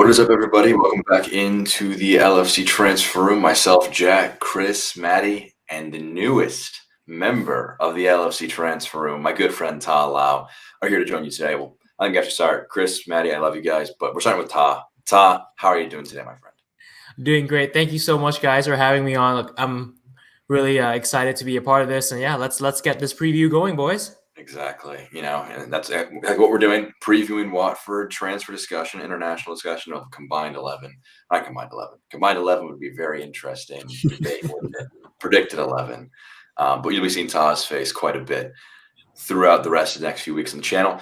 What is up, everybody? Welcome back into the LFC Transfer Room. Myself, Jack, Chris, Matty, and the newest member of the LFC Transfer Room, my good friend Ta Lao, are here to join you today. Well, I think I have to start. Chris, Matty, I love you guys, but we're starting with Ta. Ta, how are you doing today, my friend? Doing great. Thank you so much, guys, for having me on. Look, I'm really excited to be a part of this, and yeah, let's get this preview going, boys. Exactly. And that's like what we're doing, previewing Watford, transfer discussion, international discussion of combined 11. Not combined 11. Combined 11 would be a very interesting debate, wouldn't it? Predicted 11. But you'll be seeing Ta's face quite a bit throughout the rest of the next few weeks on the channel.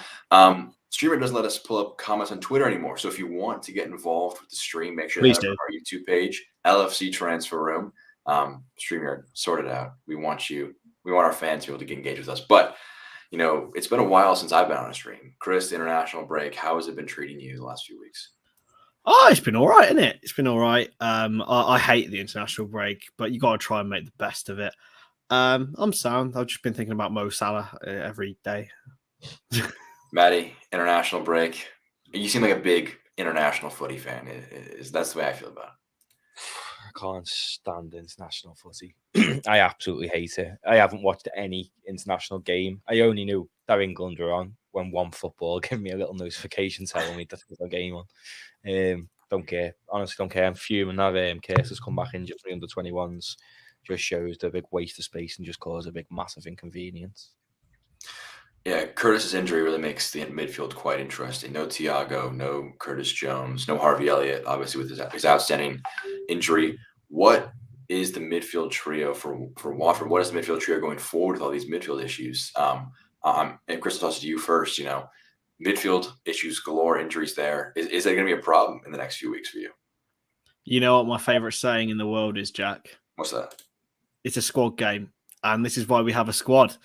Streamer doesn't let us pull up comments on Twitter anymore. So if you want to get involved with the stream, make sure to head over to our YouTube page, LFC Transfer Room. Streamer, sort it out. We want our fans to be able to get engaged with us. But it's been a while since I've been on a stream. Chris, the international break, how has it been treating you the last few weeks? Oh, it's been all right, isn't it? It's been all right. I hate the international break, but you got to try and make the best of it. I'm sound. I've just been thinking about Mo Salah every day. Matty, international break. You seem like a big international footy fan. That's the way I feel about it. I can't stand international footy. I absolutely hate it. I haven't watched any international game. I only knew that England were on when OneFootball gave me a little notification telling me that there was a game on. Don't care. Honestly, don't care. I'm fuming that Case has come back injured for the under-21s. Just shows the big waste of space and just cause a big, massive inconvenience. Yeah, Curtis's injury really makes the midfield quite interesting. No Thiago, no Curtis Jones, no Harvey Elliott, obviously with his outstanding injury. What is the midfield trio for Watford? What is the midfield trio going forward with all these midfield issues? And Chris, I'll toss it to you first. Midfield issues galore, injuries there. Is that going to be a problem in the next few weeks for you? You know what my favorite saying in the world is, Jack? What's that? It's a squad game, and this is why we have a squad.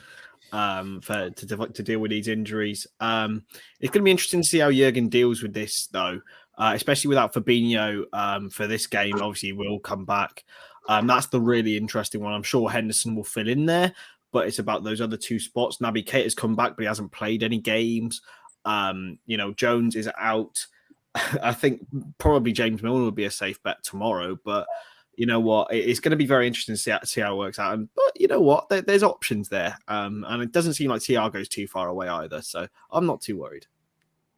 To deal with these injuries. It's going to be interesting to see how Jurgen deals with this, though, especially without Fabinho for this game. Obviously, he will come back. That's the really interesting one. I'm sure Henderson will fill in there, but it's about those other two spots. Naby Keita's come back, but he hasn't played any games. Jones is out. I think probably James Milner would be a safe bet tomorrow, but you know what? It's going to be very interesting to see how it works out. But you know what? There's options there. And it doesn't seem like Thiago's too far away either. So I'm not too worried.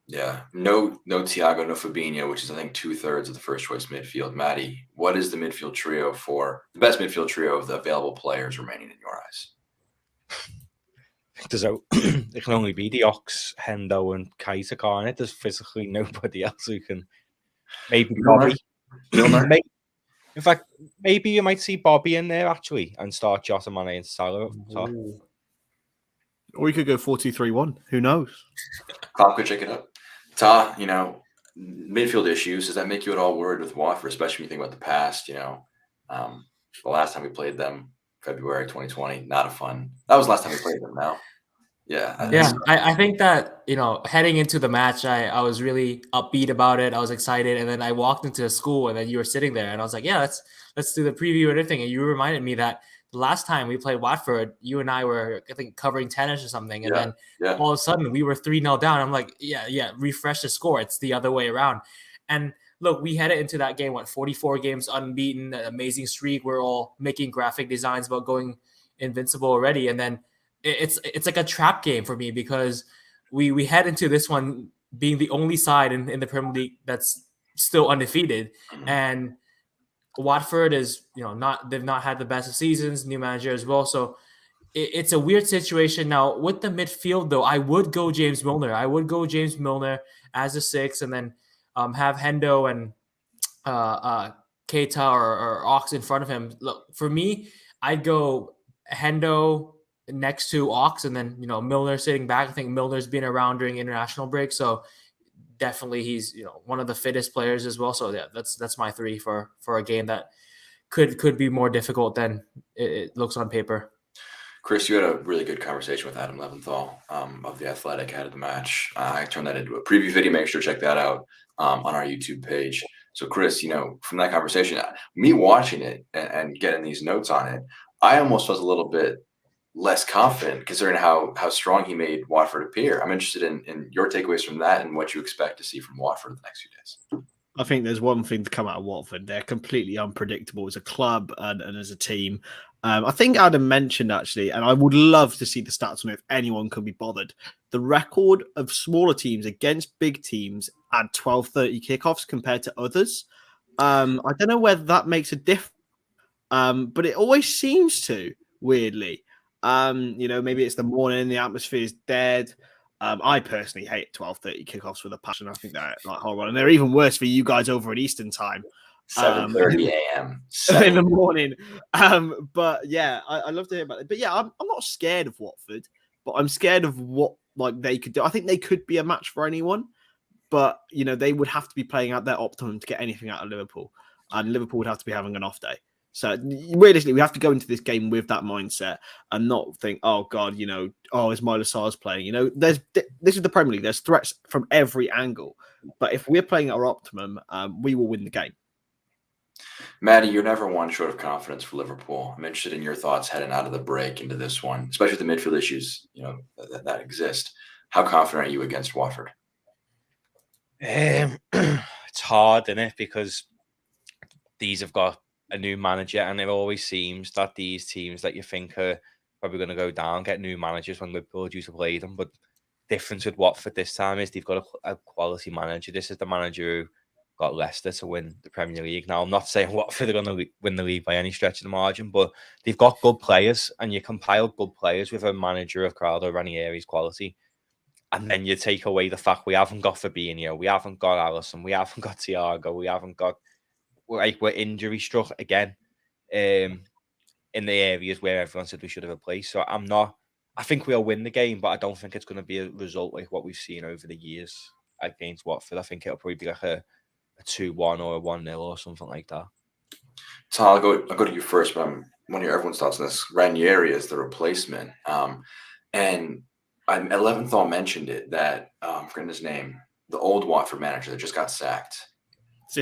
Yeah. No Thiago, no Fabinho, which is, I think, 2/3 of the first choice midfield. Matty, what is the midfield trio for the best midfield trio of the available players remaining in your eyes? It can only be the Ox, Hendo, and Keita, can't it? There's physically nobody else who can. Maybe Bobby. In fact, maybe you might see Bobby in there, actually, and start Jota, Mane, and Salah up top. Or we could go 4-2-3-1. Who knows? Klopp could check it up. Ta, midfield issues, does that make you at all worried with Watford, especially when you think about the past? The last time we played them, February 2020, not a fun. That was the last time we played them now. Yeah. I think that, heading into the match, I was really upbeat about it. I was excited. And then I walked into school and then you were sitting there and I was like, yeah, let's do the preview and everything. And you reminded me that the last time we played Watford, you and I were, I think, covering tennis or something. And then all of a sudden we were 3-0 down. I'm like, yeah, refresh the score. It's the other way around. And look, we headed into that game, 44 games unbeaten, an amazing streak. We're all making graphic designs about going invincible already. And then it's like a trap game for me because we head into this one being the only side in the Premier League that's still undefeated. And Watford is, they've not had the best of seasons, new manager as well. So it's a weird situation. Now, with the midfield, though, I would go James Milner. I would go James Milner as a 6 and then have Hendo and Keita or Ox in front of him. Look, for me, I'd go Hendo next to Ox and then, Milner sitting back. I think Milner's been around during international break. So definitely he's, one of the fittest players as well. So yeah, that's my 3 for a game that could be more difficult than it looks on paper. Chris, you had a really good conversation with Adam Leventhal of The Athletic ahead of the match. I turned that into a preview video. Make sure to check that out on our YouTube page. So Chris, from that conversation, me watching it and getting these notes on it, I almost was a little bit less confident considering how strong he made Watford appear. I'm interested in your takeaways from that and what you expect to see from Watford in the next few days. I think there's one thing to come out of Watford. They're completely unpredictable as a club and as a team. I think Adam mentioned actually, and I would love to see the stats on it if anyone could be bothered. The record of smaller teams against big teams at 12:30 kickoffs compared to others. I don't know whether that makes a difference, but it always seems to, weirdly. Maybe it's the morning, the atmosphere is dead. I personally hate 12:30 kickoffs with a passion. I think they're like horrible, and they're even worse for you guys over at Eastern time. 7:30 a.m. In the morning. But yeah, I love to hear about it. But yeah, I'm not scared of Watford, but I'm scared of what like they could do. I think they could be a match for anyone, but they would have to be playing at their optimum to get anything out of Liverpool, and Liverpool would have to be having an off day. So realistically, we have to go into this game with that mindset and not think, oh God, is Milo Sarr playing? This is the Premier League. There's threats from every angle, but if we're playing at our optimum, we will win the game. Matty, you're never one short of confidence for Liverpool. I'm interested in your thoughts heading out of the break into this one, especially the midfield issues that exist. How confident are you against Watford? It's hard, isn't it? Because these have got a new manager, and it always seems that these teams that you think are probably going to go down get new managers when Liverpool due to play them. But difference with Watford this time is they've got a quality manager. This is the manager who got Leicester to win the Premier League. Now, I'm not saying Watford are going to win the league by any stretch of the margin, but they've got good players, and you compile good players with a manager of Claudio Ranieri's quality. And then you take away the fact we haven't got Fabinho, we haven't got Alisson, we haven't got Thiago, we haven't got... we're injury struck again in the areas where everyone said we should have replaced. So I think we'll win the game, but I don't think it's going to be a result like what we've seen over the years against Watford. I think it'll probably be like a 2-1 or a 1-0 or something like that. So I'll go to you first, but I'm want to hear everyone's thoughts on this. Ranieri is the replacement. And 11th all mentioned it that I forget his name, the old Watford manager that just got sacked.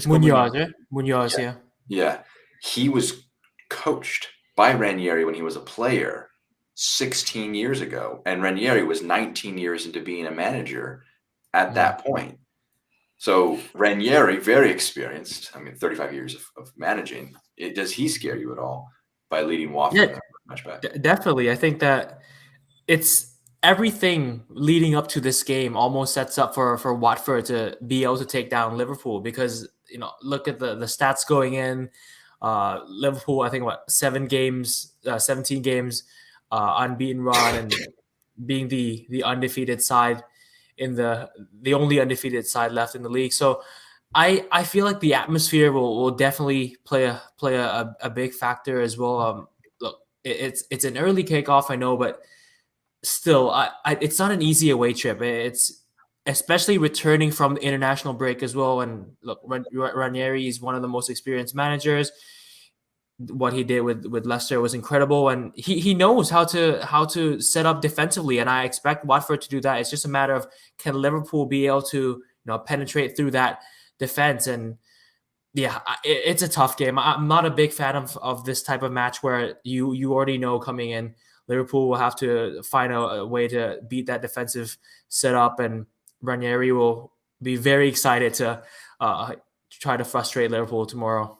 Munoz, yeah. Yeah. He was coached by Ranieri when he was a player 16 years ago. And Ranieri was 19 years into being a manager at that point. So Ranieri, very experienced. 35 years of managing. Does he scare you at all by leading Watford much back? Definitely. I think that it's everything leading up to this game almost sets up for Watford to be able to take down Liverpool because, look at the stats going in. Liverpool, I think, 17 games, unbeaten run and being the undefeated side in the only undefeated side left in the league. So I feel like the atmosphere will definitely play a big factor as well. Look, it's an early kickoff, I know, but still, it's not an easy away trip. It's especially returning from the international break as well. And look, Ranieri is one of the most experienced managers. What he did with Leicester was incredible, and he knows how to set up defensively. And I expect Watford to do that. It's just a matter of can Liverpool be able to penetrate through that defense. And yeah, it's a tough game. I'm not a big fan of this type of match where you already know coming in Liverpool will have to find a way to beat that defensive setup, and Ranieri will be very excited to try to frustrate Liverpool tomorrow.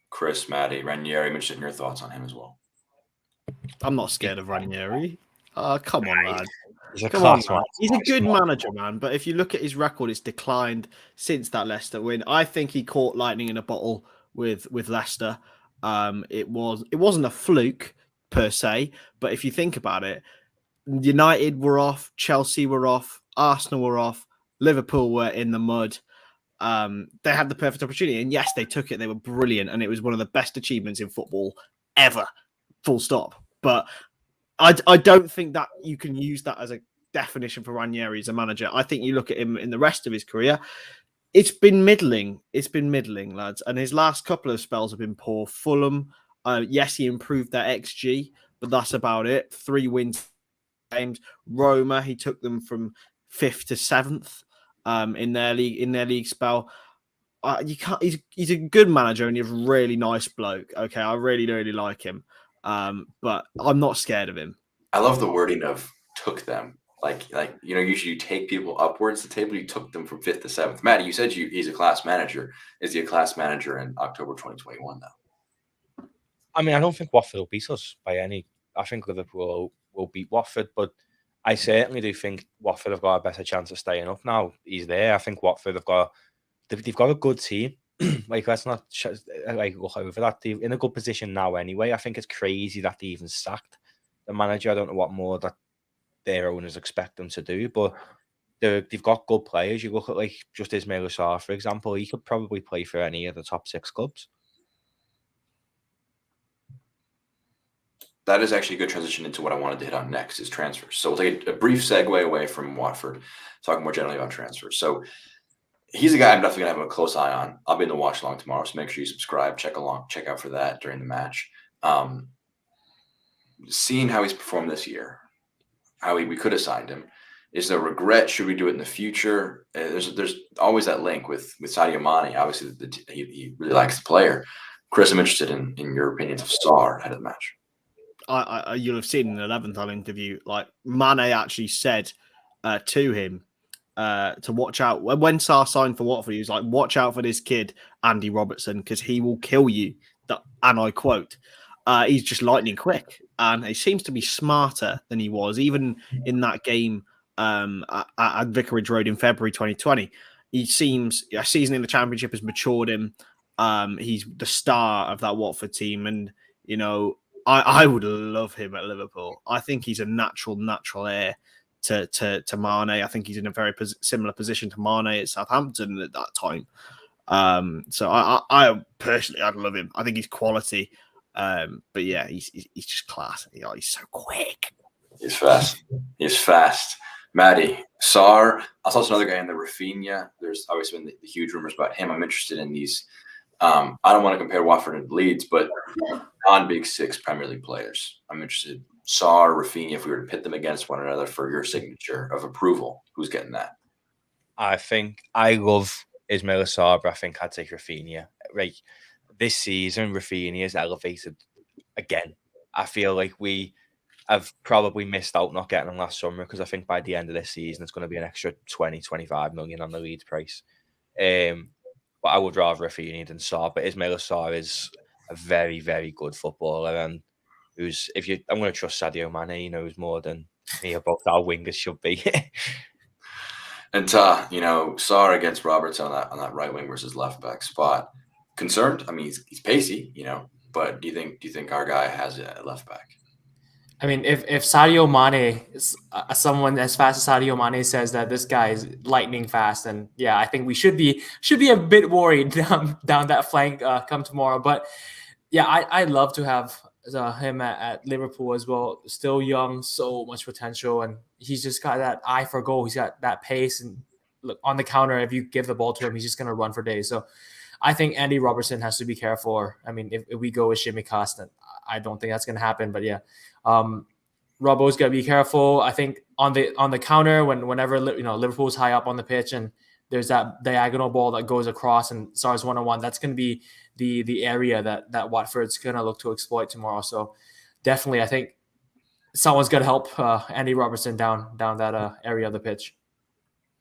Chris, Matty, Ranieri, I'm interested in your thoughts on him as well. I'm not scared of Ranieri. Come on, lad. He's a class man. He's a good manager, man. But if you look at his record, it's declined since that Leicester win. I think he caught lightning in a bottle with Leicester. It wasn't a fluke per se, but if you think about it, United were off, Chelsea were off, Arsenal were off, Liverpool were in the mud. They had the perfect opportunity, and yes, they took it. They were brilliant, and it was one of the best achievements in football ever. Full stop. But I don't think that you can use that as a definition for Ranieri as a manager. I think you look at him in the rest of his career, it's been middling. It's been middling, lads. And his last couple of spells have been poor. Fulham, yes, he improved their XG, but that's about it. 3 wins games. Roma, he took them from 5th to 7th in their league spell. You can't. He's a good manager and he's a really nice bloke. Okay, I really, really like him. But I'm not scared of him. I love the wording of "took them." Usually you take people upwards the table. You took them from 5th to 7th. Matty, you said he's a class manager. Is he a class manager in October 2021 now? I mean, I don't think Watford will beat us by any. I think Liverpool will beat Watford, but I certainly do think Watford have got a better chance of staying up now. He's there. I think Watford they've got a good team. Let's not look over that. They're in a good position now anyway. I think it's crazy that they even sacked the manager. I don't know what more that their owners expect them to do, but they've got good players. You look at just Ismail Assar, for example. He could probably play for any of the top 6 clubs. That is actually a good transition into what I wanted to hit on next is transfers. So we'll take a brief segue away from Watford, talking more generally about transfers. So he's a guy I'm definitely going to have a close eye on. I'll be in the watch along tomorrow, so make sure you subscribe, check out for that during the match. Seeing how he's performed this year, how we could have signed him, is there regret? Should we do it in the future? There's always that link with Sadio Mane. Obviously, he really likes the player. Chris, I'm interested in your opinions of Sarr ahead of the match. You'll have seen in the 11th hour interview, Mane actually said to him to watch out. When Sarr signed for Watford, he was like, watch out for this kid, Andy Robertson, because he will kill you. And I quote, he's just lightning quick. And he seems to be smarter than he was, even in that game at Vicarage Road in February 2020. He seems, a season in the Championship has matured him. He's the star of that Watford team. And, I would love him at Liverpool. I think he's a natural heir to Mane. I think he's in a very similar position to Mane at Southampton at that time. So I personally, I'd love him. I think he's quality. But yeah, he's just class. He's so quick. He's fast. Matty, Sarr. I saw another guy in the Rafinha. There's obviously been the huge rumors about him. I'm interested in these. I don't want to compare Watford and Leeds, but non-Big 6 Premier League players. I'm interested. Sarr, Rafinha, if we were to pit them against one another for your signature of approval, who's getting that? I think I love Ismail Assar, but I think I'd take Rafinha. This season, Rafinha is elevated again. I feel like we have probably missed out not getting him last summer, because I think by the end of this season, it's going to be an extra 20-25 million on the Leeds price. But I would rather Rafinha than Sarr. But Ismail Assar is a very, very good footballer, and I'm going to trust Sadio Mane. He knows more than me about our wingers should be. And Sarr against Robertson on that right wing versus left back spot. Concerned? I mean, he's pacey, but do you think our guy has a left back? I mean, if Sadio Mane, someone as fast as Sadio Mane says that this guy is lightning fast, and yeah, I think we should be a bit worried down that flank come tomorrow. But yeah, I'd love to have him at Liverpool as well. Still young, so much potential, and he's just got that eye for goal. He's got that pace, and look on the counter. If you give the ball to him, he's just gonna run for days. So I think Andy Robertson has to be careful. I mean, if we go with Shimicast, then I don't think that's gonna happen. But yeah. Robbo's got to be careful. I think on the counter whenever Liverpool's high up on the pitch and there's that diagonal ball that goes across and Sarr's 1-on-1, that's going to be the area that Watford's going to look to exploit tomorrow. So definitely, I think someone's got to help Andy Robertson down that area of the pitch.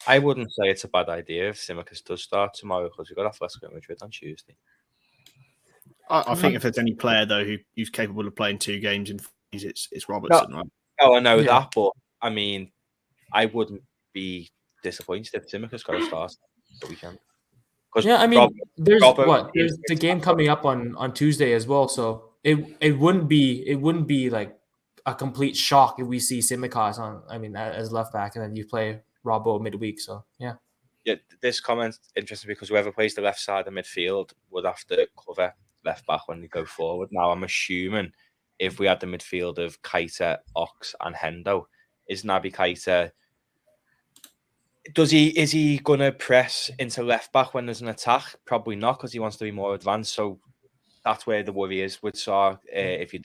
I wouldn't say it's a bad idea if Tsimikas does start tomorrow, because we've got Atletico Madrid on Tuesday. I think if there's any player though who's capable of playing 2 games in, it's Robertson, right? Oh, I know that, but I mean, I wouldn't be disappointed if Tsimikas got to start the weekend. Yeah, I mean, there's the game coming up on Tuesday as well, so it wouldn't be like a complete shock if we see Tsimikas as left back, and then you play Robbo midweek. So yeah. Yeah, this comment's interesting because whoever plays the left side of midfield would have to cover left back when they go forward. Now, I'm assuming if we had the midfield of Keita, Ox, and Hendo, is Naby Keita? Is he going to press into left back when there's an attack? Probably not, because he wants to be more advanced. So that's where the worry is with Sarr.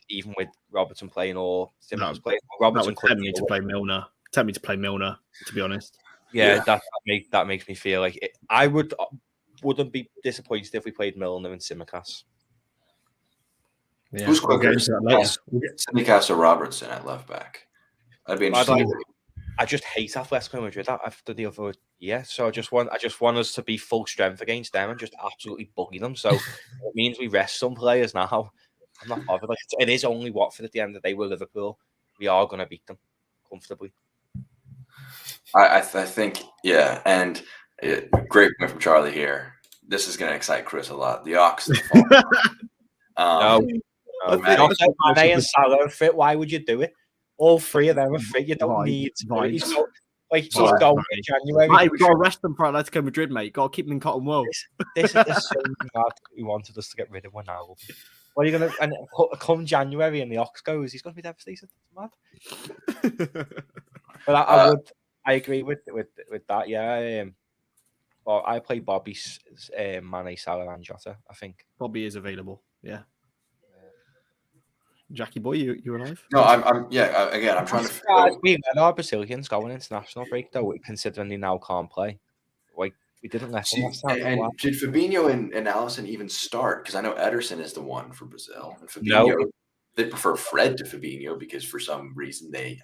Even with Robertson playing or Simmons playing, Robertson could tempt me to play Milner. Tempt me to play Milner, to be honest. Yeah. That makes me feel like it. I wouldn't be disappointed if we played Milner and Tsimikas. Yeah. Who's quicker, Tsimikas or Robertson at left back? That'd be interesting. I just hate Atletico Madrid after the other year. So I just want us to be full strength against them and just absolutely buggy them. So it means we rest some players now. I'm not bothered. Like, it is only Watford at the end of the day. We're Liverpool. We are going to beat them comfortably. I think, yeah, and great point from Charlie here. This is going to excite Chris a lot. The Ox. No, Matty, Mane and Salah are fit. Why would you do it? All three of them are fit. You don't need to do it. He's going in January. Mate, we've got to rest them for Atletico Madrid, mate. Got to keep them in cotton wool. This is the same guy who wanted us to get rid of one now. What are you going to... And come January and the Ox goes, he's going to be devastated. It's mad. But I agree with that, yeah. Well, I play Bobby, Mane, Salah and Jota, I think. Bobby is available, yeah. Jackie boy, you alive? No, I'm I'm trying to. We let our Brazilians go on international break though, considering they now can't play. Like we didn't let them. And did Fabinho and Allison even start? Because I know Ederson is the one for Brazil. And Fabinho, they prefer Fred to Fabinho because for some reason they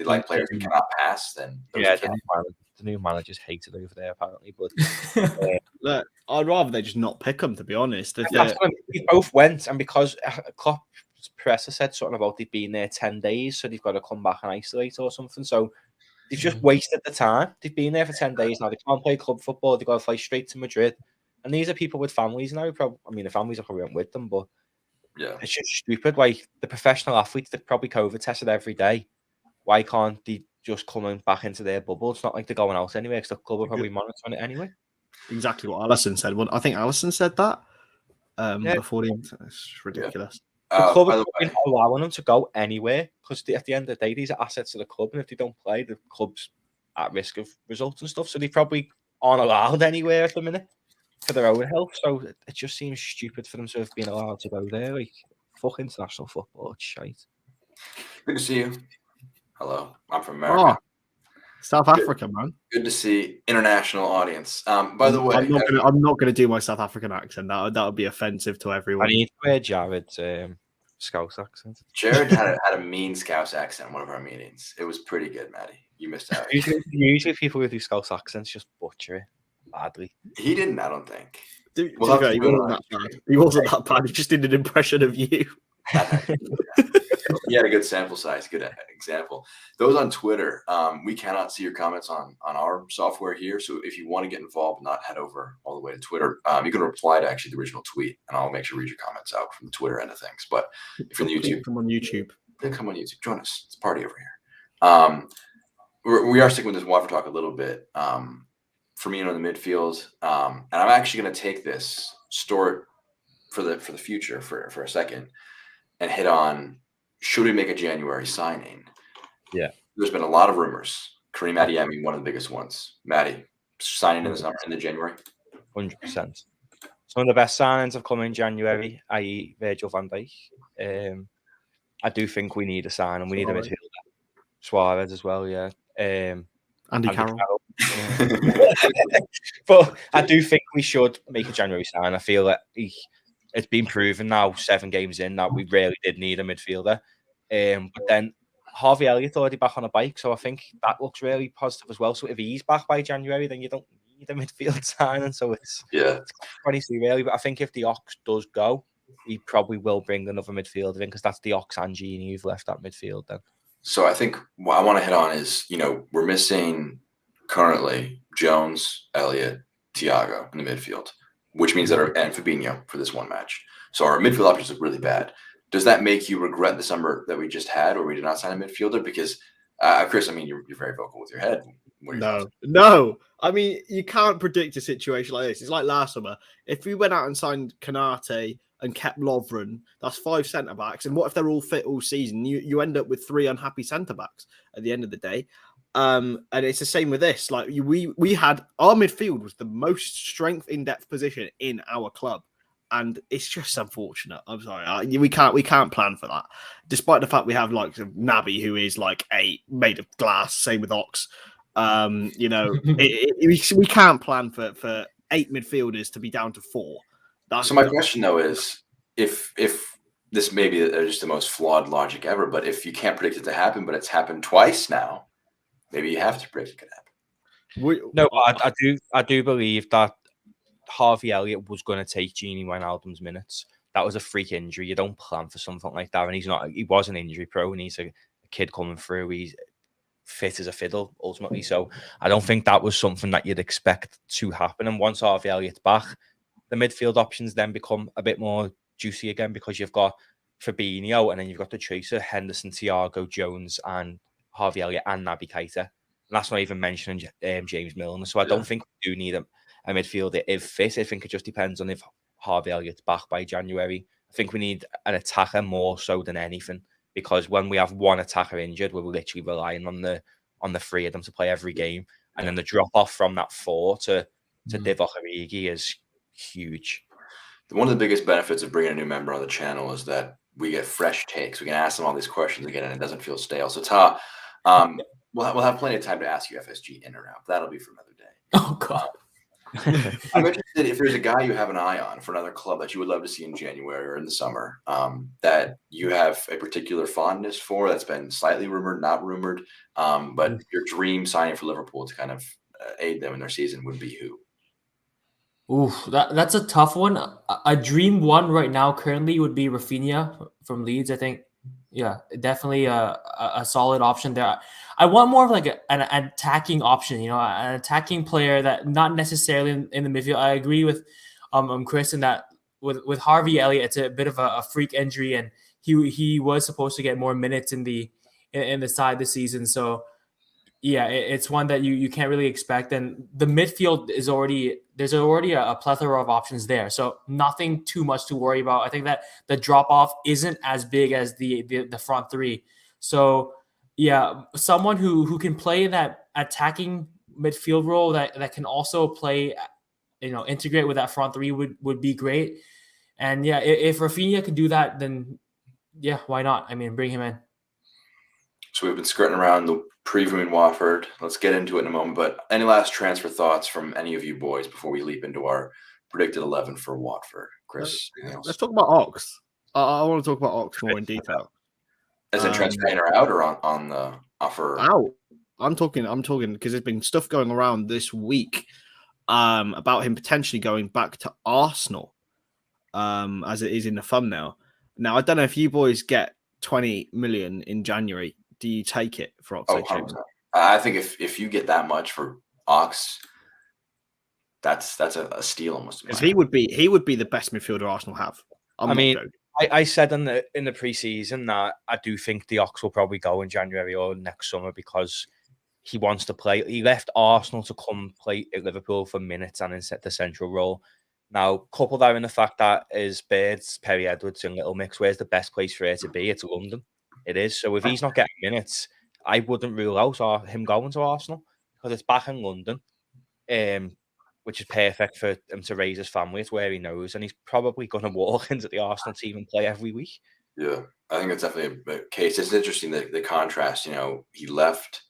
like players who cannot pass. Then the new managers hated over there apparently. But look, I'd rather they just not pick them, to be honest. We both went, and because Klopp. Presser said something about they've been there 10 days, so they've got to come back and isolate or something. So they've just wasted the time. They've been there for 10 days now. They can't play club football. They've got to fly straight to Madrid. And these are people with families now. The families are probably with them, but yeah, it's just stupid. Like the professional athletes, they're probably COVID tested every day. Why can't they just come back into their bubble? It's not like they're going out anyway, because the club are probably monitoring it anyway. Exactly what Allison said. Well, I think Allison said that before the internet. It's ridiculous. The club are allowing them to go anywhere because at the end of the day, these are assets of the club, and if they don't play, the club's at risk of results and stuff. So they probably aren't allowed anywhere at the minute for their own health. So it just seems stupid for them to have been allowed to go there. Like, fuck international football, it's shite. Good to see you. Hello, I'm from America. South Africa, man. Good to see international audience. By the way, I'm not gonna do my South African accent. That would be offensive to everyone. I need to wear Jared's Scouse accent. Jared had a mean Scouse accent in one of our meetings. It was pretty good, Matty. You missed out. Usually people with these Scouse accents just butcher it badly. He didn't, I don't think. He wasn't that bad. He wasn't that bad. He just did an impression of you. He had a good sample size, good example. Those on Twitter, we cannot see your comments on our software here. So if you want to get involved, not head over all the way to Twitter, you can reply to actually the original tweet, and I'll make sure to read your comments out from the Twitter end of things. But if you're on YouTube, come on YouTube. Come on YouTube. Join us. It's a party over here. We are sticking with this Watford talk a little bit. Firmino in the midfield, and I'm actually going to take this, store it for the future for a second, and hit on. Should we make a January signing? Yeah. There's been a lot of rumors. Kareem Adeyemi, one of the biggest ones. Matty, signing in the January? 100%. Some of the best signings have come in January, i.e. Virgil van Dijk. I do think we need a sign, and we need a midfielder. Suarez as well, yeah. Andy Carroll. But I do think we should make a January sign. I feel that it's been proven now, 7 games in, that we really did need a midfielder. But then Harvey Elliott's already back on a bike, so I think that looks really positive as well. So if he's back by January, then you don't need a midfield signing. So it's 23 really. But I think if the Ox does go, he probably will bring another midfielder in, because that's the Ox and Gini who've left that midfield then. So I think what I want to hit on is, we're missing currently Jones, Elliott, Thiago in the midfield, which means that and Fabinho for this one match. So our midfield options look really bad. Does that make you regret the summer that we just had, where we did not sign a midfielder? Because, Chris, I mean, you're very vocal with your head. No. I mean, you can't predict a situation like this. It's like last summer. If we went out and signed Kanate and kept Lovren, that's 5 centre-backs. And what if they're all fit all season? You end up with 3 unhappy centre-backs at the end of the day. And it's the same with this. Like we had, our midfield was the most strength in depth position in our club, and it's just unfortunate. I'm sorry, we can't plan for that. Despite the fact we have like Naby, who is like made of glass. Same with Ox. We can't plan for 8 midfielders to be down to 4. So my question though is, if this may be just the most flawed logic ever, but if you can't predict it to happen, but it's happened twice now. maybe you have to predict it could happen. No, I do believe that Harvey Elliott was going to take Gini Wijnaldum's minutes. That was a freak injury. You don't plan for something like that. And he was an injury prone. He's a kid coming through. He's fit as a fiddle, ultimately. So I don't think that was something that you'd expect to happen. And once Harvey Elliott's back, the midfield options then become a bit more juicy again, because you've got Fabinho, and then you've got the Tracer, Henderson, Thiago, Jones, and Harvey Elliott, and Naby Keita. And that's not even mentioning James Milner. So I don't think we do need a midfielder if fit. I think it just depends on if Harvey Elliott's back by January. I think we need an attacker more so than anything, because when we have one attacker injured, we're literally relying on the three of them to play every game. And then the drop off from that 4 to Divock Origi is huge. One of the biggest benefits of bringing a new member on the channel is that we get fresh takes. We can ask them all these questions again, and it doesn't feel stale. So, Ta, we'll have plenty of time to ask you FSG in or out. That'll be for another day. Oh, God. I'm interested if there's a guy you have an eye on for another club that you would love to see in January or in the summer, that you have a particular fondness for, that's been slightly rumored, not rumored, but your dream signing for Liverpool to kind of aid them in their season would be who? Ooh, that's a tough one. A dream one right now currently would be Rafinha from Leeds. I think, yeah, definitely a solid option there. I want more of like an attacking option, an attacking player that not necessarily in the midfield. I agree with Chris in that with Harvey Elliott, it's a bit of a freak injury, and he was supposed to get more minutes in the side this season. So yeah, it's one that you can't really expect, and the midfield there's already a plethora of options there, so nothing too much to worry about. I think that the drop off isn't as big as the front three. So yeah, someone who can play that attacking midfield role that can also play, integrate with that front three would be great. And yeah, if Rafinha could do that, then yeah, why not? I mean, bring him in. So we've been skirting around the previewing Watford. Let's get into it in a moment. But any last transfer thoughts from any of you boys before we leap into our predicted 11 for Watford? Chris, let's talk about Ox. I want to talk about Ox more in detail. Is it transfer in or out, or on the offer? Out. I'm talking because there's been stuff going around this week about him potentially going back to Arsenal, as it is in the thumbnail. Now, I don't know if you boys get 20 million in January. Do you take it for Ox? I think if you get that much for Ox, that's a steal almost. Because he would be the best midfielder Arsenal have. I said in the preseason that I do think the Ox will probably go in January or next summer, because he wants to play. He left Arsenal to come play at Liverpool for minutes and in the central role. Now, couple that in the fact that his Birds, Perry Edwards, and Little Mix, where's the best place for it to be? It's London. It is. So if he's not getting minutes, I wouldn't rule out him going to Arsenal, because it's back in London, which is perfect for him to raise his family. It's where he knows, and he's probably going to walk into the Arsenal team and play every week. Yeah, I think it's definitely a case. It's interesting the contrast. He left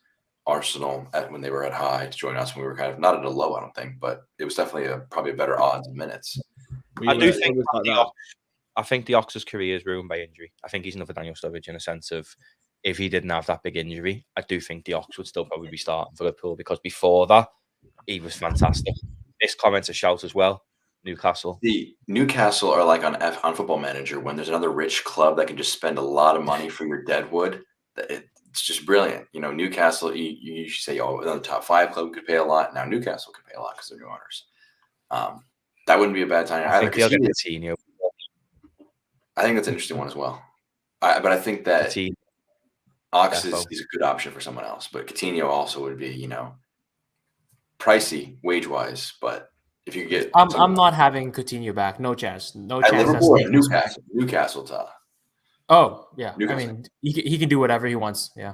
Arsenal when they were at high to join us when we were kind of not at a low, I don't think, but it was definitely probably a better odds of minutes. I think the Ox's career is ruined by injury. I think he's another Daniel Sturridge in a sense of, if he didn't have that big injury, I do think the Ox would still probably be starting for Liverpool, because before that, he was fantastic. This comment's a shout as well. Newcastle. The Newcastle are like on Football Manager, when there's another rich club that can just spend a lot of money for your deadwood. It's just brilliant. Newcastle, you usually say, the top 5 club could pay a lot. Now Newcastle could pay a lot because they're new owners. That wouldn't be a bad time. I think they'll get Coutinho. I think that's an interesting one as well. But I think that Ox is a good option for someone else. But Coutinho also would be, pricey wage-wise. But if you get... I'm not having Coutinho back. No chance. No chance. Liverpool, Newcastle, Ta. Oh, yeah. Newcastle. I mean, he can do whatever he wants. Yeah.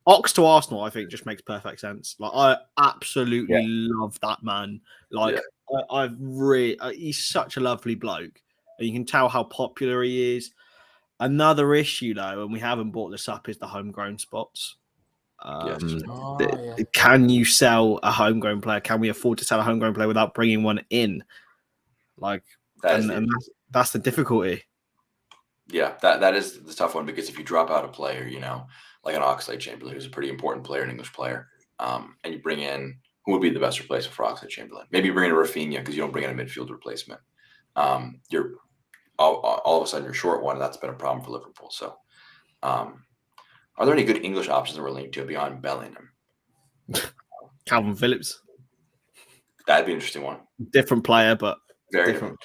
Ox to Arsenal, I think, just makes perfect sense. Like, I absolutely love that man. Like, he's such a lovely bloke. And you can tell how popular he is. Another issue, though, and we haven't brought this up, is the homegrown spots. Can you sell a homegrown player? Can we afford to sell a homegrown player without bringing one in? Like, that's the difficulty. Yeah, that is the tough one, because if you drop out a player, like an Oxlade-Chamberlain, who's a pretty important player, an English player, and you bring in who would be the best replacement for Oxlade-Chamberlain? Maybe you bring in a Rafinha because you don't bring in a midfield replacement. You're all of a sudden you're short one, and that's been a problem for Liverpool. So, are there any good English options that we're linked to beyond Bellingham? Calvin Phillips. That'd be an interesting one. Different player, but Very different.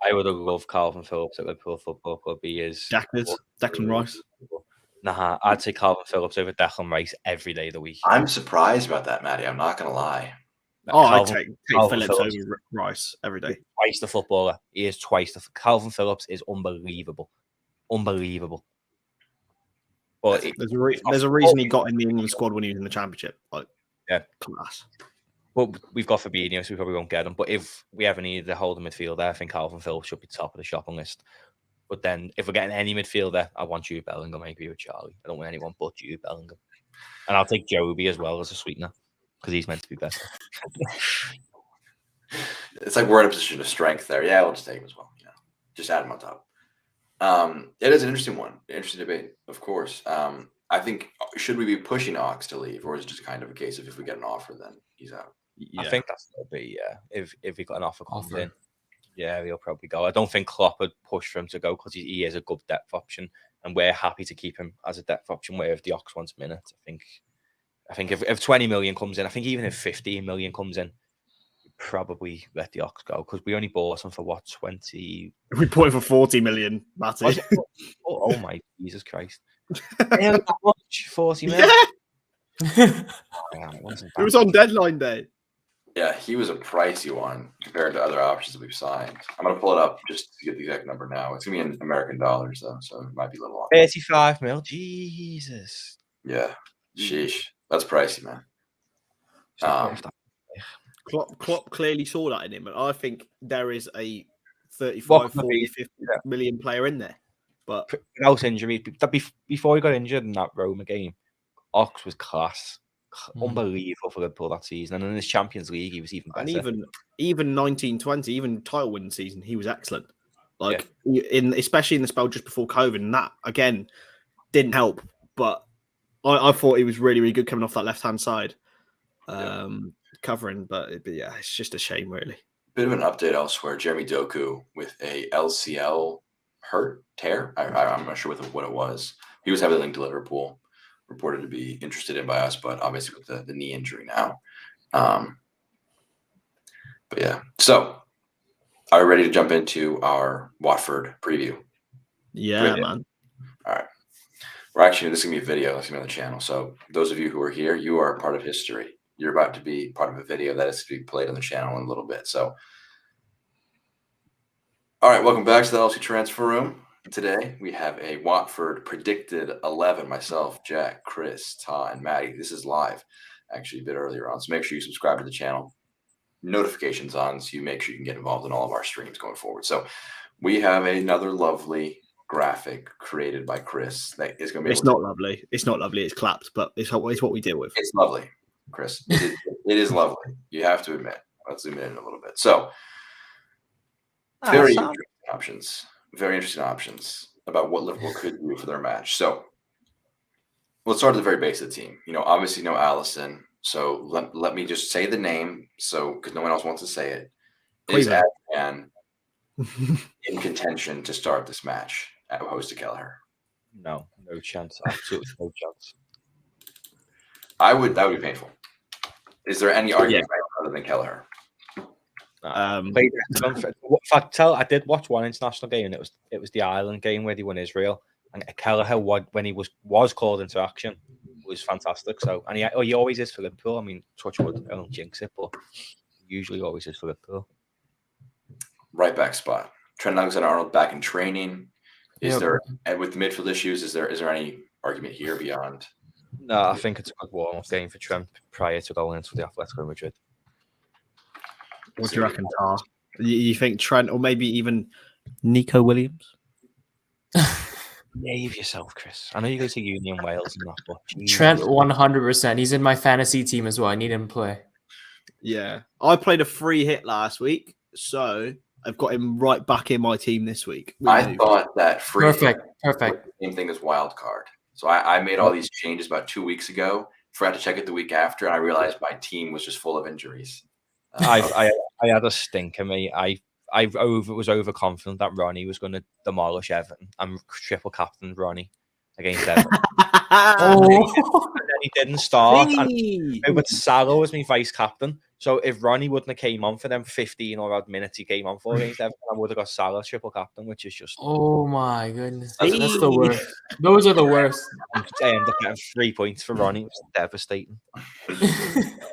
I would have loved Calvin Phillips at Liverpool Football Club. He is Declan Rice. Nah, I'd say Calvin Phillips over Declan Rice every day of the week. I'm surprised about that, Matty. I'm not going to lie. I'd take Phillips over Rice every day. Twice the footballer. He is twice the. Calvin Phillips is unbelievable. Unbelievable. But there's a reason he got in the England squad when he was in the Championship. Like, yeah, class. But we've got Fabinho, so we probably won't get him. But if we ever need the holding midfielder, I think Calvin Phillips should be top of the shopping list. But then, if we're getting any midfielder, I want Jude Bellingham. I agree with Charlie. I don't want anyone but Jude Bellingham. And I'll take Joby as well as a sweetener because he's meant to be better. It's like we're in a position of strength there. Yeah, we'll just take him as well. Just add him on top. It is an interesting one. Interesting debate, of course. I think, should we be pushing Ox to leave, or is it just kind of a case of if we get an offer, then he's out? Yeah. I think that's going to be, if he got an offer comes in, yeah, he'll probably go. I don't think Klopp would push for him to go because he is a good depth option, and we're happy to keep him as a depth option. Where if the Ox wants minutes, I think if 20 million comes in, I think even if 15 million comes in, probably let the Ox go because we only bought him for what 20. We bought him for 40 million, Matty. Oh my Jesus Christ! That much 40 million. Yeah. It was on deadline day. Yeah, he was a pricey one compared to other options that we've signed. I'm going to pull it up just to get the exact number now. It's going to be in American dollars, though, so it might be a little off. 35 mil. Jesus. Yeah. Sheesh. That's pricey, man. Klopp clearly saw that in him, and I think there is a 35, 40, 50 million player in there. But without injury, before he got injured in that Roma game, Ox was class. Unbelievable for Liverpool that season, and in his Champions League, he was even better. And even 19-20, even title winning season, he was excellent. Like especially in the spell just before COVID, and that again didn't help. But I thought he was really, really good coming off that left hand side, covering. But yeah, it's just a shame, really. Bit of an update elsewhere. Jeremy Doku with a LCL tear. I'm not sure what it was. He was heavily linked to Liverpool. Reported to be interested in by us, but obviously with the knee injury now. But yeah. So, are we ready to jump into our Watford preview? Yeah, man. All right. This is going to be a video. It's going to be on the channel. So, those of you who are here, you are part of history. You're about to be part of a video that is to be played on the channel in a little bit. So, all right. Welcome back to the LFC Transfer Room. Today, we have a Watford predicted 11. Myself, Jack, Chris, Ta, and Matty. This is live, actually, a bit earlier on. So make sure you subscribe to the channel. Notifications on so you make sure you can get involved in all of our streams going forward. So we have another lovely graphic created by Chris that is going to be. It's not lovely. It's not lovely. It's clapped, but it's what we deal with. It's lovely, Chris. It is lovely. You have to admit. Let's zoom in a little bit. So very interesting options about what Liverpool could do for their match. So let's start at the very base of the team. Obviously no Allison. So let me just say the name. So because no one else wants to say it. Is Adrian in contention to start this match at host to Kelleher? No chance. Absolutely no chance. That would be painful. Is there any argument other than Kelleher? In fact, I did watch one international game, and it was the Ireland game where they won Israel, and Kelleher, when he was called into action, was fantastic. So, and he always is for Liverpool. I mean, touch wood, I don't jinx it, but usually always is for Liverpool. Right back spot. Trent Alexander-Arnold back in training. Is there, and with the midfield issues, is there any argument here beyond? No, I think it's a good warm-up game for Trent prior to going into the Atletico Madrid. What do you reckon, Tar? You think Trent or maybe even Nico Williams? Behave yourself, Chris. I know you go to Union Wales and that, but Trent 100%. He's in my fantasy team as well. I need him to play. Yeah, I played a free hit last week, so I've got him right back in my team this week. I thought that free perfect. Same thing as wild card. So I made all these changes about 2 weeks ago. Forgot to check it the week after, and I realized my team was just full of injuries. I had a stinker, mate. I was overconfident that Ronnie was going to demolish Everton. I'm triple captain Ronnie against Everton. Oh, And then he didn't start. But Salah was my vice captain. So if Ronnie wouldn't have came on for them 15 or odd minutes he came on for against Everton, I would have got Salah triple captain, which is just oh my goodness. That's That's the worst. Those are the worst. I ended up getting 3 points for Ronnie. It was devastating.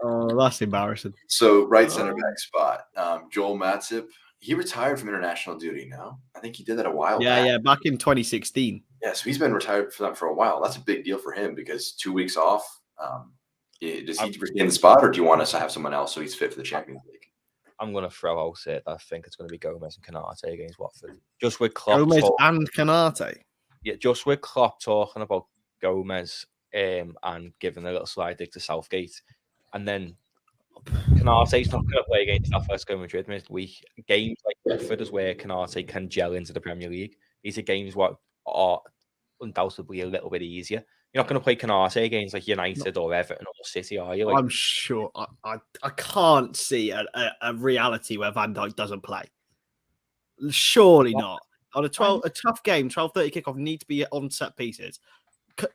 Oh, that's embarrassing. So right center back spot, Joel Matip. He retired from international duty now. I think he did that a while back. Yeah, back in 2016. Yeah, so he's been retired for them for a while. That's a big deal for him because 2 weeks off. Does he retain the spot, or do you want us to have someone else so he's fit for the Champions League? I'm going to throw out it. I think it's going to be Gomez and Canate against Watford. Just with Klopp Gomez and Canate. Yeah, just with Klopp talking about Gomez and giving a little slide dig to Southgate, and then Canate's not going to play against Atletico Madrid midweek. Games like Watford is where Canate can gel into the Premier League. These are games what are undoubtedly a little bit easier. You're not going to play Canate against like United or Everton or City, are you? Like, I'm sure. I can't see a reality where Van Dijk doesn't play. Surely not. On a tough game, 12:30 kickoff, need to be on set pieces.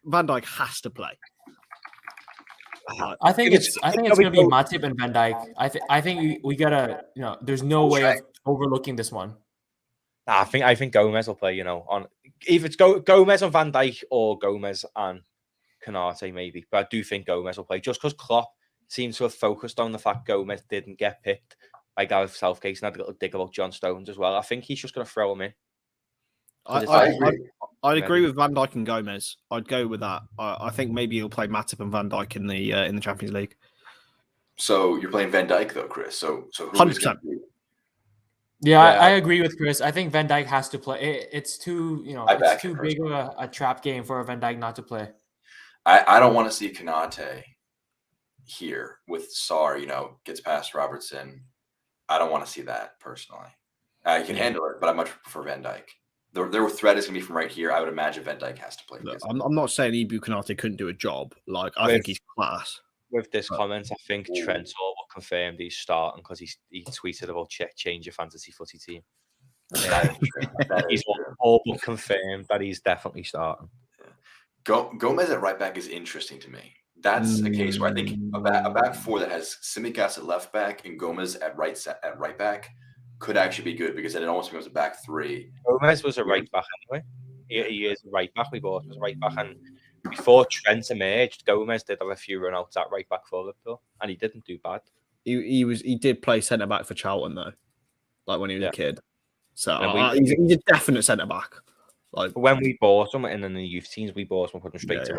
Van Dijk has to play. I think it's going to be Matip and Van Dijk. I think we gotta, there's no way of overlooking this one. I think Gomez will play. On if it's Gomez and Van Dijk or Gomez and Canate maybe, but I do think Gomez will play just because Klopp seems to have focused on the fact Gomez didn't get picked by Gareth Southgate and had a little dig about John Stones as well. I think he's just going to throw him in. I'd agree with Van Dijk and Gomez. I'd go with that. I think maybe he'll play Matip and Van Dijk in the Champions League. So you're playing Van Dijk though, Chris. So 100%. Yeah, I agree with Chris. I think Van Dijk has to play. It's too big of a trap game for Van Dijk not to play. I don't want to see Canate here with Sarr. Gets past Robertson. I don't want to see that personally. He can handle it, but I much prefer Van Dijk. Their threat is going to be from right here. I would imagine Van Dijk has to play. Look, I'm not saying Ibu Canate couldn't do a job. Like I think he's class. With this comment, I think Trent will confirm he's starting because he tweeted about change your fantasy footy team. He's all but confirmed that he's definitely starting. Gomez at right back is interesting to me. That's a case where I think a back four that has Tsimikas at left back and Gomez at right back could actually be good because then it almost becomes a back three. Gomez was a right back anyway. He is a right back. We both was a right back, and before Trent emerged, Gomez did have a few run outs at right back for Liverpool, and he didn't do bad. He did play centre back for Charlton though, like when he was a kid. So he's a definite centre back. Like when we bought him and in the youth teams, we bought him and put him straight to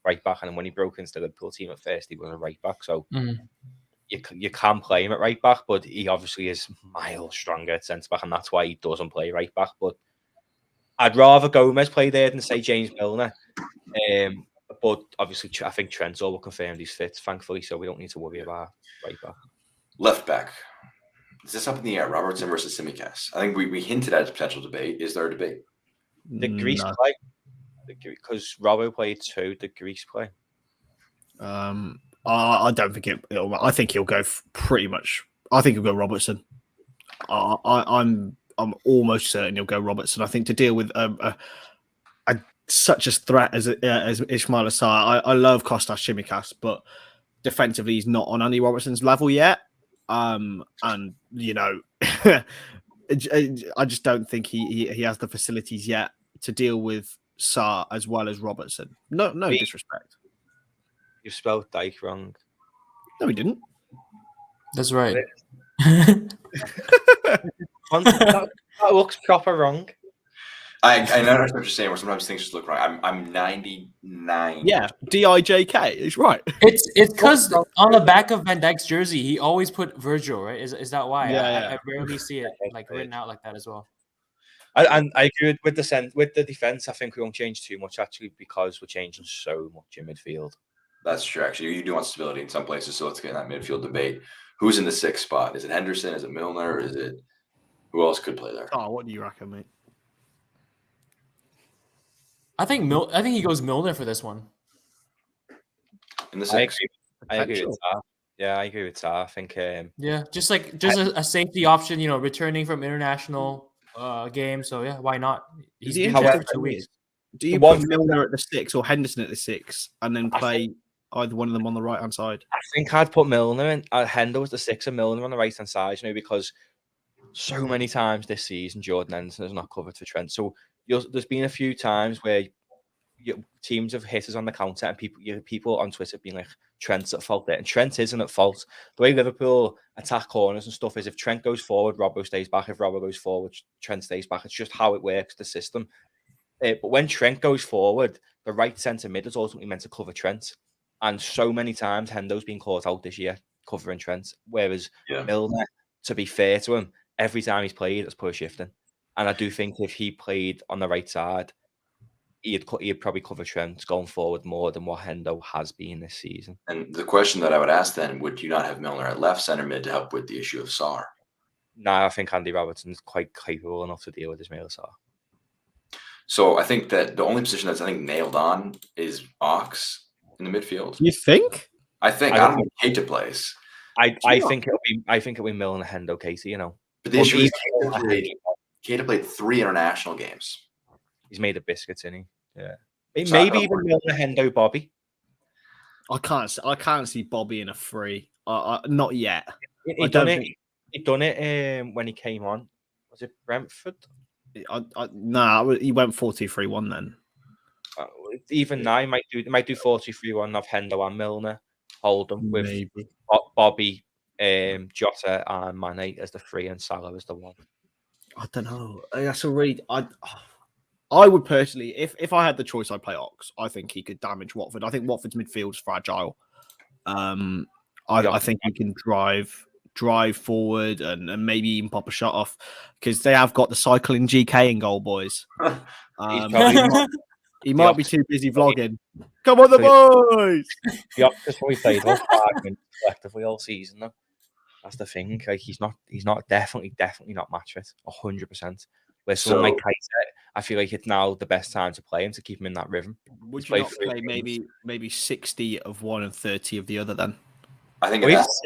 right back, and then when he broke into the Liverpool team at first, he was a right back. So you can play him at right back, but he obviously is miles stronger at centre back, and that's why he doesn't play right back. But I'd rather Gomez play there than say James Milner. But obviously, I think Trent's all confirmed he's fit, thankfully, so we don't need to worry about right back. Left back. Is this up in the air? Robertson versus Tsimikas. I think we hinted at a potential debate. Is there a debate? The Greece play, because Robbo played 2. The Greece play. I don't think it'll. I think he'll go pretty much. I think he'll go Robertson. I'm almost certain he'll go Robertson. I think to deal with such a threat as Ismail Assar. I love Kostas Tsimikas, but defensively he's not on Andy Robertson's level yet. And I just don't think he has the facilities yet to deal with Sarr as well as Robertson. No disrespect. You spelled Dyke wrong. No, he didn't. That's right. That looks proper wrong. I know what you're saying. Where sometimes things just look wrong. I'm 99. Yeah, DIJK is right. It's because on the back of Van Dijk's jersey, he always put Virgil, right? Is that why? Yeah. I rarely see it like written out like that as well. I agree with the defense. I think we won't change too much actually because we're changing so much in midfield. That's true. Actually, you do want stability in some places, so let's get in that midfield debate. Who's in the 6th spot? Is it Henderson? Is it Milner? Is it who else could play there? Oh, what do you reckon, mate? I think he goes Milner for this one. In the I 6. agree. I agree with that. Yeah, I agree with that. I think Yeah, just a safety option, returning from international game. So yeah, why not? He's The been there for interesting 2 thing weeks. is, do you one put thing Milner at the 6 or Henderson at the 6 and then I play either one of them on the right hand side? I think I'd put Milner in. Hendo was the 6 and Milner on the right hand side, because so many times this season Jordan Henderson has not covered for Trent. So there's been a few times where teams have hit us on the counter, and people on Twitter have been like, Trent's at fault there, and Trent isn't at fault. The way Liverpool attack corners and stuff is, if Trent goes forward, Robbo stays back. If Robbo goes forward, Trent stays back. It's just how it works, the system. But when Trent goes forward, the right centre mid is ultimately meant to cover Trent, and so many times Hendo's been caught out this year covering Trent, whereas Milner, to be fair to him, every time he's played, it's poor shifting. And I do think if he played on the right side, he'd probably cover Trent going forward more than what Hendo has been this season. And the question that I would ask then, would you not have Milner at left center mid to help with the issue of Sarr? No, I think Andy Robertson's quite capable enough to deal with Ismail Sarr. So I think that the only position that's nailed on is Ox in the midfield. You think? I don't think Keita plays. I think it'll be Milner, Hendo, Katie. But the issue is Keita played 3 international games. He's made of biscuits, isn't he? Yeah. Maybe even Milner, Hendo, Bobby. I can't see Bobby in a free. Not yet. He done it when he came on. Was it Brentford? He went 4-2-3-1 then. Even now, he might do 4-2-3-1 of Hendo and Milner. Hold them with Maybe. Bobby, Jota, and Mane as the 3 and Salah as the 1. I don't know. That's a really. I would personally, if I had the choice, I'd play Ox. I think he could damage Watford. I think Watford's midfield's fragile. I think he can drive forward and maybe even pop a shot off, because they have got the cycling GK in goal, boys. He might be too busy vlogging. Come on, the boys! The Ox probably played all 5 minutes collectively all season, though. That's the thing. Like, he's not definitely not match fit 100%. Where someone like Kaiser, I feel like it's now the best time to play him, to keep him in that rhythm. Would you not play maybe 60 of one and 30 of the other then? I think what's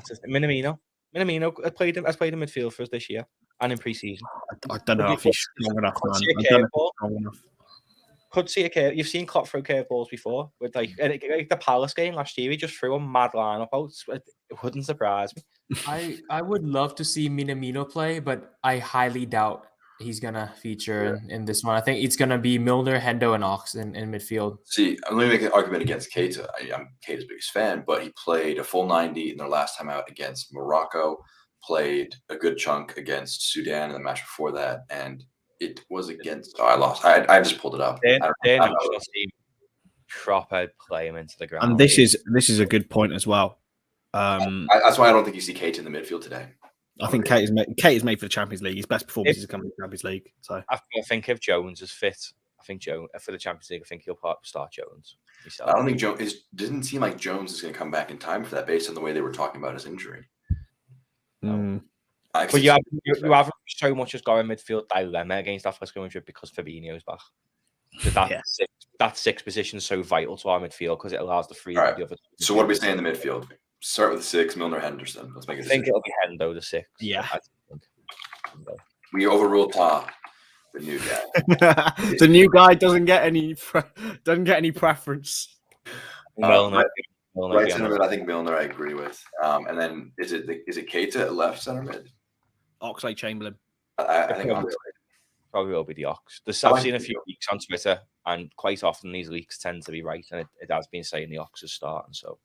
his Minamino? Minamino has played in midfield for us this year and in pre-season. I don't know if he's strong enough, man. Could see a curve. You've seen Klopp throw curveballs before. With like the Palace game last year, he just threw a mad lineup out. It wouldn't surprise me. I would love to see Minamino play, but I highly doubt he's gonna feature in this one. I think it's gonna be Milner, Hendo, and Ox in midfield. See, I'm going to make an argument against Keita. I'm Keita's biggest fan, but he played a full 90 in their last time out against Morocco, played a good chunk against Sudan in the match before that, and it was against. I lost. I just pulled it up. Proper play him into the ground. And this is a good point as well. That's why I don't think you see Keita in the midfield today. I think Keita is made for the Champions League. His best performances are coming in the Champions League. So I think if Jones is fit, for the Champions League, I think he'll probably start Jones. I don't think Jones didn't seem like Jones is going to come back in time for that, based on the way they were talking about his injury. But you have so much as going midfield dilemma against Atletico Madrid because Fabinho's back. So that 6 position is so vital to our midfield because it allows the freedom of the other. So what do we say in the midfield? Start with 6, Milner, Henderson. Let's make it. I think it'll be Hendo the 6. Yeah. We overruled Ta, the new guy. The new guy doesn't get any preference. Right center mid, I think Milner. I agree with. And then is it Keita at left center mid? Oxlade-Chamberlain. I think probably will be the Ox. I've seen a few leaks on Twitter, and quite often these leaks tend to be right, and it has been saying the Ox is starting. So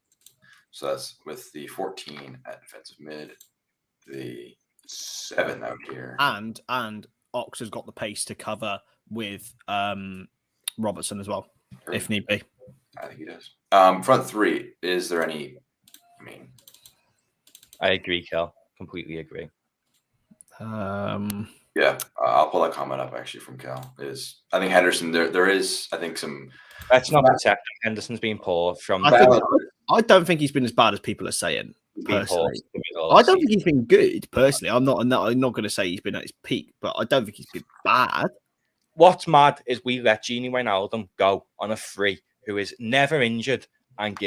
that's with the 14 at defensive mid, the 7 out here, and Ox has got the pace to cover with Robertson as well, if need be. I think he does. Front 3. Is there any? I agree, Kel. Completely agree. Yeah, I'll pull that comment up actually from Cal. I think Henderson? There is, I think, some. Let's not protect Henderson's been poor from. I don't think he's been as bad as people are saying. Personally, I don't think he's been good. Personally, I'm not going to say he's been at his peak, but I don't think he's been bad. what's mad is we let Gini Wijnaldum go on a free, who is never injured, and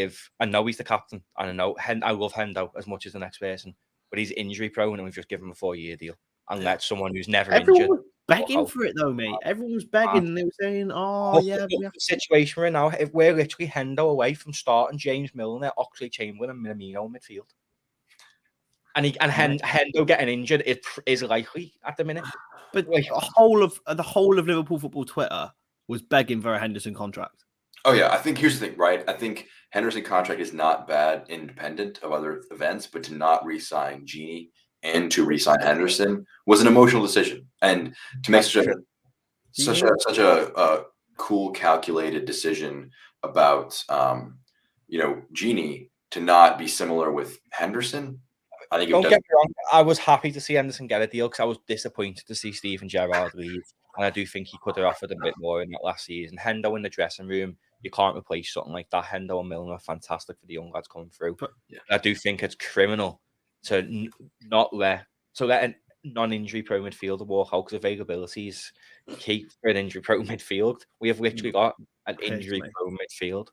I know he's the captain, and I love Hendo as much as the next person, but he's injury prone, and we've just given him a 4-year deal and let someone who's never Everyone injured. was begging for it though, mate. Everyone was begging, and they were saying, "Oh yeah, we have The situation we're in now. If we're literally Hendo away from starting James Milner, Oxley Chamberlain, and Minamino in midfield, and Hendo getting injured is likely at the minute." But the whole of Liverpool football Twitter was begging for a Henderson contract. Oh yeah, I think here's the thing, right? I think Henderson contract is not bad, independent of other events, but to not re-sign Gini and to re-sign Henderson was an emotional decision, and to make such a cool, calculated decision about Gini to not be similar with Henderson. I think don't get me wrong. I was happy to see Henderson get a deal because I was disappointed to see Steven Gerrard leave, and I do think he could have offered a bit more in that last season. Hendo in the dressing room, you can't replace something like that. Hendo and Milner are fantastic for the young lads coming through. But I do think it's criminal to not let a non-injury pro midfielder walk out because availability is key for an injury pro midfield. We have literally got an injury pro midfield.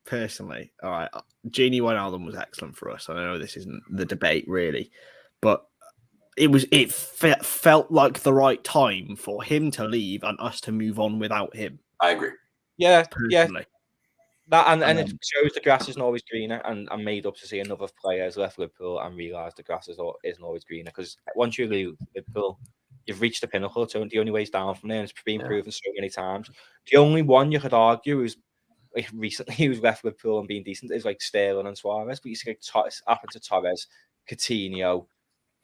Personally, all right, Gini Wijnaldum was excellent for us. I know this isn't the debate really, but it felt like the right time for him to leave and us to move on without him. I agree. Yeah, personally. That and it shows the grass isn't always greener, and I'm made up to see another player has left Liverpool and realised the grass isn't always greener, because once you leave Liverpool, you've reached the pinnacle. It's the only ways down from there, and it's been proven so many times. The only one you could argue who's like recently who's left Liverpool and being decent is like Sterling and Suarez, but you see like happened to Torres, Coutinho,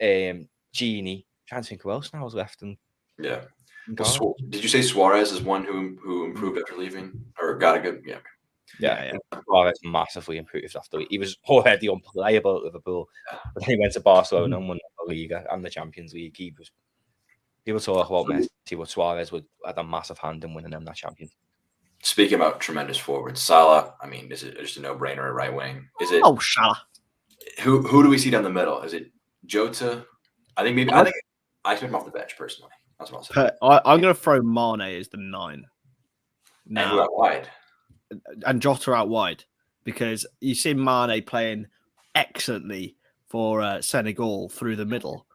Gini. Trying to think who else now has left. And did you say Suarez is one who improved after leaving or got a good? Yeah. Suarez massively improved after he was already unplayable at Liverpool, but then he went to Barcelona and won the Liga and the Champions League. People talk about Messi, but Suarez had a massive hand in winning them that Champions. Speaking about tremendous forwards, Salah. I mean, is it just a no-brainer at right wing? Is it? Oh, Salah. Who do we see down the middle? Is it Jota? I think I expect him off the bench personally. That's what I'll say. I'm going to throw Mane as the 9. And who out wide? And Jota out wide, because you see Mane playing excellently for Senegal through the middle,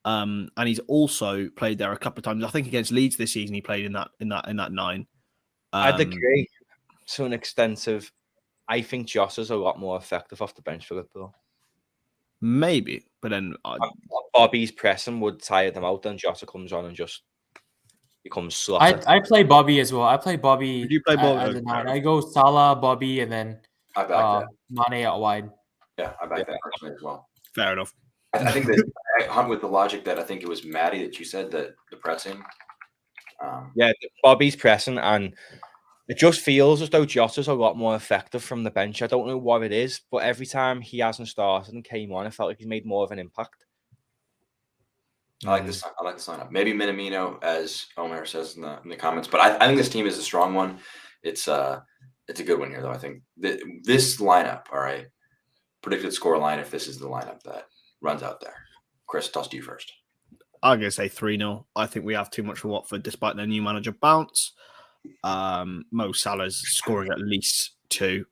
and he's also played there a couple of times. I think against Leeds this season he played in that 9. I'd agree to an extent of. I think Jota's a lot more effective off the bench for Liverpool. Maybe, but then Bobby's pressing would tire them out. Then Jota comes on and just becomes slotted. I play Bobby as well. I play Bobby. Did you play Bobby? As a 9. I go Salah, Bobby, and then I back that. Mane out wide. Yeah, I back that personally as well. Fair enough. I think that I hunt with the logic that I think it was Matty that you said that the pressing. Bobby's pressing, and it just feels as though Jota's a lot more effective from the bench. I don't know what it is, but every time he hasn't started and came on, I felt like he's made more of an impact. I like this. I like the sign up. Maybe Minamino, as Omer says in the comments, but I think this team is a strong one. It's a good one here, though. I think this lineup. All right, predicted score line. If this is the lineup that runs out there, Chris, toss to you first. I'm going to say 3-0. I think we have too much for Watford, despite their new manager bounce. Mo Salah's scoring at least 2.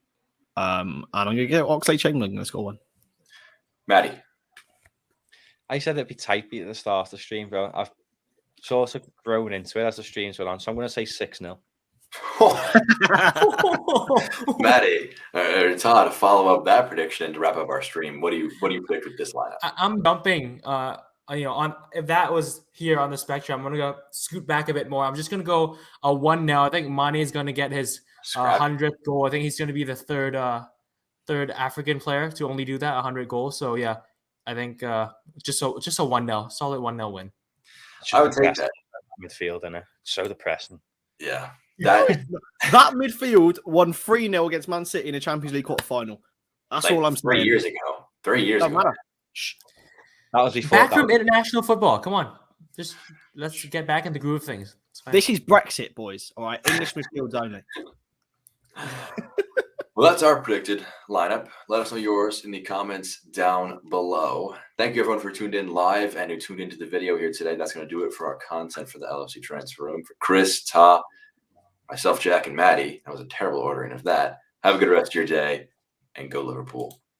And I'm going to get Oxlade Chamberlain going to score 1. Matty. I said it'd be tight at the start of the stream, bro. I've sort of grown into it as the stream's went on, so I'm going to say 6-0. Matty, it's hard to follow up that prediction and to wrap up our stream. What do you predict with this lineup? I'm jumping. On if that was here on the spectrum, I'm gonna go scoot back a bit more. I'm just gonna go a 1-0. I think Mane is gonna get his 100th goal. I think he's gonna be the third African player to only do that, 100 goals. So yeah, I think just a 1-0, solid 1-0 win. I would take that midfield, innit? So depressing. Yeah, that midfield won 3-0 against Man City in a Champions League quarter final. That's like all I'm saying. 3 years ago. 3 years ago. Matter. That was before. Back from international football. Come on, just let's get back in the groove of things. This is Brexit, boys. All right, English midfields only. Well, that's our predicted lineup. Let us know yours in the comments down below. Thank you, everyone, for tuned in live and who tuned into the video here today. That's going to do it for our content for the LFC Transfer Room. For Chris, Ta, myself, Jack, and Matty, that was a terrible ordering of that. Have a good rest of your day, and go Liverpool.